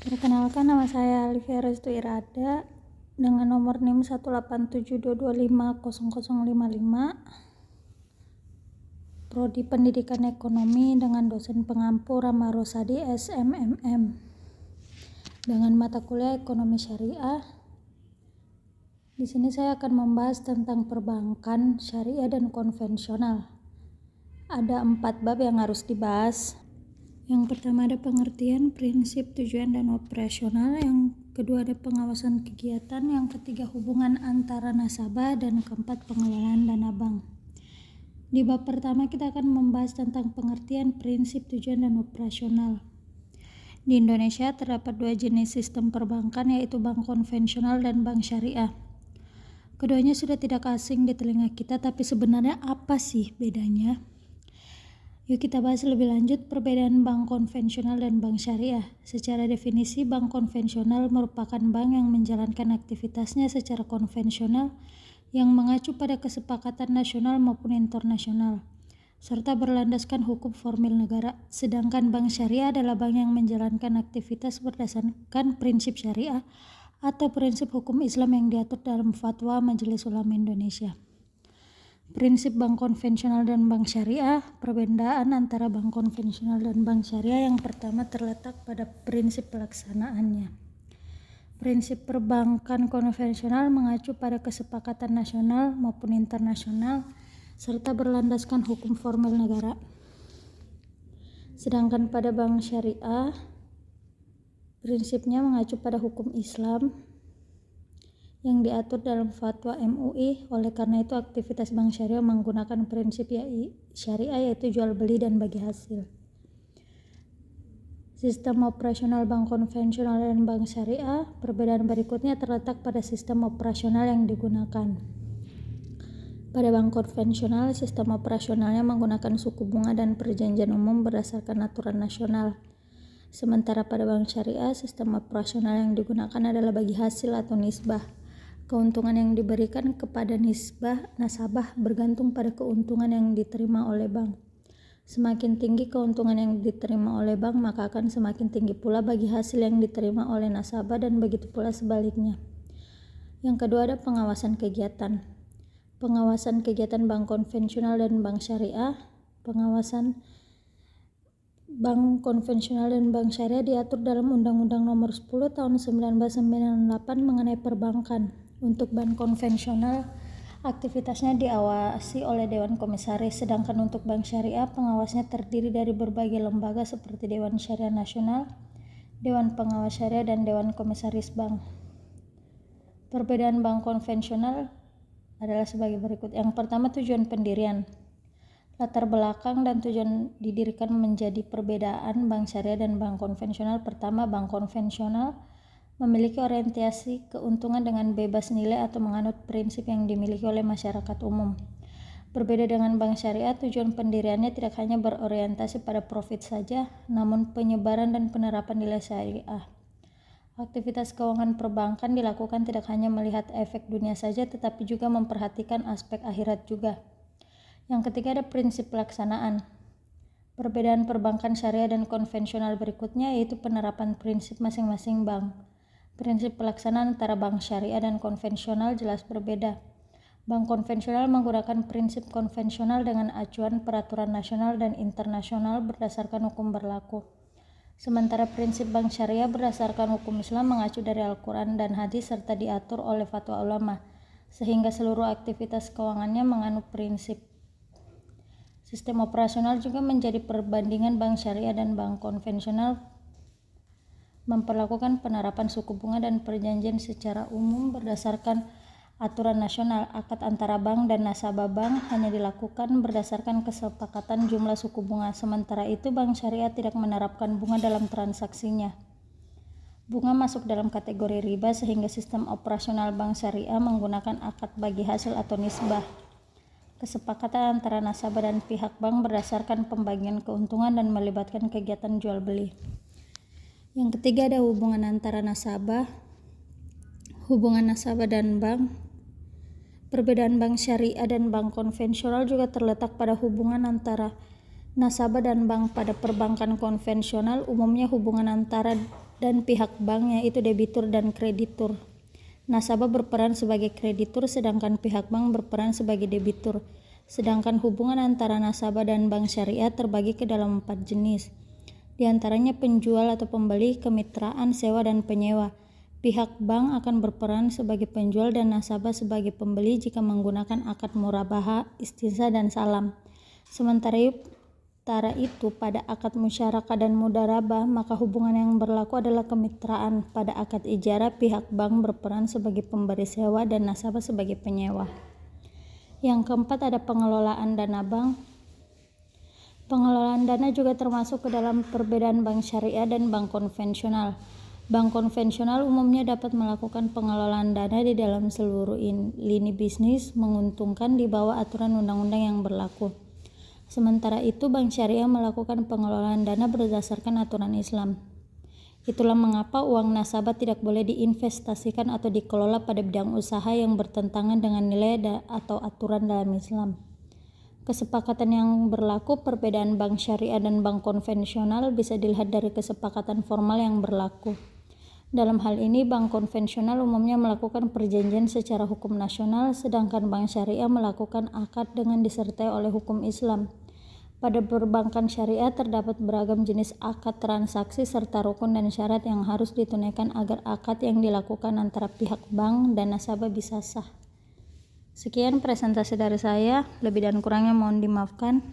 Perkenalkan, nama saya Alivia Restu Irada dengan nomor NIM 18722500055, Prodi Pendidikan Ekonomi dengan dosen pengampu Rama Rosadi SMMM, dengan mata kuliah Ekonomi Syariah. Di sini saya akan membahas tentang perbankan, syariah, dan konvensional. Ada 4 bab yang harus dibahas. Yang pertama ada pengertian, prinsip, tujuan, dan operasional. Yang kedua ada pengawasan kegiatan. Yang ketiga hubungan antara nasabah. Dan keempat pengelolaan dana bank. Di bab pertama kita akan membahas tentang pengertian, prinsip, tujuan, dan operasional. Di Indonesia terdapat 2 jenis sistem perbankan, yaitu bank konvensional dan bank syariah. Keduanya sudah tidak asing di telinga kita, tapi sebenarnya apa sih bedanya? Yuk kita bahas lebih lanjut perbedaan bank konvensional dan bank syariah. Secara definisi, bank konvensional merupakan bank yang menjalankan aktivitasnya secara konvensional yang mengacu pada kesepakatan nasional maupun internasional, serta berlandaskan hukum formil negara. Sedangkan bank syariah adalah bank yang menjalankan aktivitas berdasarkan prinsip syariah atau prinsip hukum Islam yang diatur dalam Fatwa Majelis Ulama Indonesia. Prinsip bank konvensional dan bank syariah. Perbedaan antara bank konvensional dan bank syariah yang pertama terletak pada prinsip pelaksanaannya. Prinsip perbankan konvensional mengacu pada kesepakatan nasional maupun internasional serta berlandaskan hukum formil negara. Sedangkan pada bank syariah, prinsipnya mengacu pada hukum Islam yang diatur dalam Fatwa MUI. Oleh karena itu aktivitas bank syariah menggunakan prinsip syariah, yaitu jual beli dan bagi hasil. Sistem operasional bank konvensional dan bank syariah. Perbedaan berikutnya terletak pada sistem operasional yang digunakan. Pada bank konvensional, sistem operasionalnya menggunakan suku bunga dan perjanjian umum berdasarkan aturan nasional. Sementara pada bank syariah, sistem operasional yang digunakan adalah bagi hasil atau nisbah. Keuntungan yang diberikan kepada nasabah bergantung pada keuntungan yang diterima oleh bank. Semakin tinggi keuntungan yang diterima oleh bank, maka akan semakin tinggi pula bagi hasil yang diterima oleh nasabah, dan begitu pula sebaliknya. Yang kedua ada pengawasan kegiatan. Pengawasan kegiatan bank konvensional dan bank syariah. Pengawasan bank konvensional dan bank syariah diatur dalam Undang-Undang Nomor 10 Tahun 1998 mengenai perbankan. Untuk bank konvensional, aktivitasnya diawasi oleh Dewan Komisaris, sedangkan untuk bank syariah, pengawasnya terdiri dari berbagai lembaga seperti Dewan Syariah Nasional, Dewan Pengawas Syariah, dan Dewan Komisaris Bank. Perbedaan bank konvensional adalah sebagai berikut. Yang pertama, tujuan pendirian. Latar belakang dan tujuan didirikan menjadi perbedaan bank syariah dan bank konvensional. Pertama, bank konvensional memiliki orientasi keuntungan dengan bebas nilai atau menganut prinsip yang dimiliki oleh masyarakat umum. Berbeda dengan bank syariah, tujuan pendiriannya tidak hanya berorientasi pada profit saja, namun penyebaran dan penerapan nilai syariah. Aktivitas keuangan perbankan dilakukan tidak hanya melihat efek dunia saja, tetapi juga memperhatikan aspek akhirat juga. Yang ketiga ada prinsip pelaksanaan. Perbedaan perbankan syariah dan konvensional berikutnya yaitu penerapan prinsip masing-masing bank. Prinsip pelaksanaan antara bank syariah dan konvensional jelas berbeda. Bank konvensional menggunakan prinsip konvensional dengan acuan peraturan nasional dan internasional berdasarkan hukum berlaku. Sementara prinsip bank syariah berdasarkan hukum Islam mengacu dari Al-Quran dan hadis serta diatur oleh fatwa ulama, sehingga seluruh aktivitas keuangannya menganut prinsip. Sistem operasional juga menjadi perbandingan bank syariah dan bank konvensional, memperlakukan penerapan suku bunga dan perjanjian secara umum berdasarkan aturan nasional. Akad antara bank dan nasabah bank hanya dilakukan berdasarkan kesepakatan jumlah suku bunga. Sementara itu bank syariah tidak menerapkan bunga dalam transaksinya. Bunga masuk dalam kategori riba, sehingga sistem operasional bank syariah menggunakan akad bagi hasil atau nisbah. Kesepakatan antara nasabah dan pihak bank berdasarkan pembagian keuntungan dan melibatkan kegiatan jual beli. Yang ketiga ada hubungan antara nasabah. Hubungan nasabah dan bank. Perbedaan bank syariah dan bank konvensional juga terletak pada hubungan antara nasabah dan bank. Pada perbankan konvensional, umumnya hubungan antara dan pihak bank, yaitu debitur dan kreditur. Nasabah berperan sebagai kreditur sedangkan pihak bank berperan sebagai debitur. Sedangkan hubungan antara nasabah dan bank syariah terbagi ke dalam 4 jenis. Di antaranya penjual atau pembeli, kemitraan, sewa, dan penyewa. Pihak bank akan berperan sebagai penjual dan nasabah sebagai pembeli jika menggunakan akad murabahah, istisna, dan salam. Sementara itu pada akad musyarakah dan mudharabah, maka hubungan yang berlaku adalah kemitraan. Pada akad ijarah, pihak bank berperan sebagai pemberi sewa dan nasabah sebagai penyewa. Yang keempat ada pengelolaan dana bank. Pengelolaan dana juga termasuk ke dalam perbedaan bank syariah dan bank konvensional. Bank konvensional umumnya dapat melakukan pengelolaan dana di dalam seluruh lini bisnis, menguntungkan di bawah aturan undang-undang yang berlaku. Sementara itu, bank syariah melakukan pengelolaan dana berdasarkan aturan Islam. Itulah mengapa uang nasabah tidak boleh diinvestasikan atau dikelola pada bidang usaha yang bertentangan dengan nilai atau aturan dalam Islam. Kesepakatan yang berlaku perbedaan bank syariah dan bank konvensional bisa dilihat dari kesepakatan formal yang berlaku. Dalam hal ini, bank konvensional umumnya melakukan perjanjian secara hukum nasional, sedangkan bank syariah melakukan akad dengan disertai oleh hukum Islam. Pada perbankan syariah terdapat beragam jenis akad transaksi serta rukun dan syarat yang harus ditunaikan agar akad yang dilakukan antara pihak bank dan nasabah bisa sah. Sekian presentasi dari saya, lebih dan kurangnya mohon dimaafkan.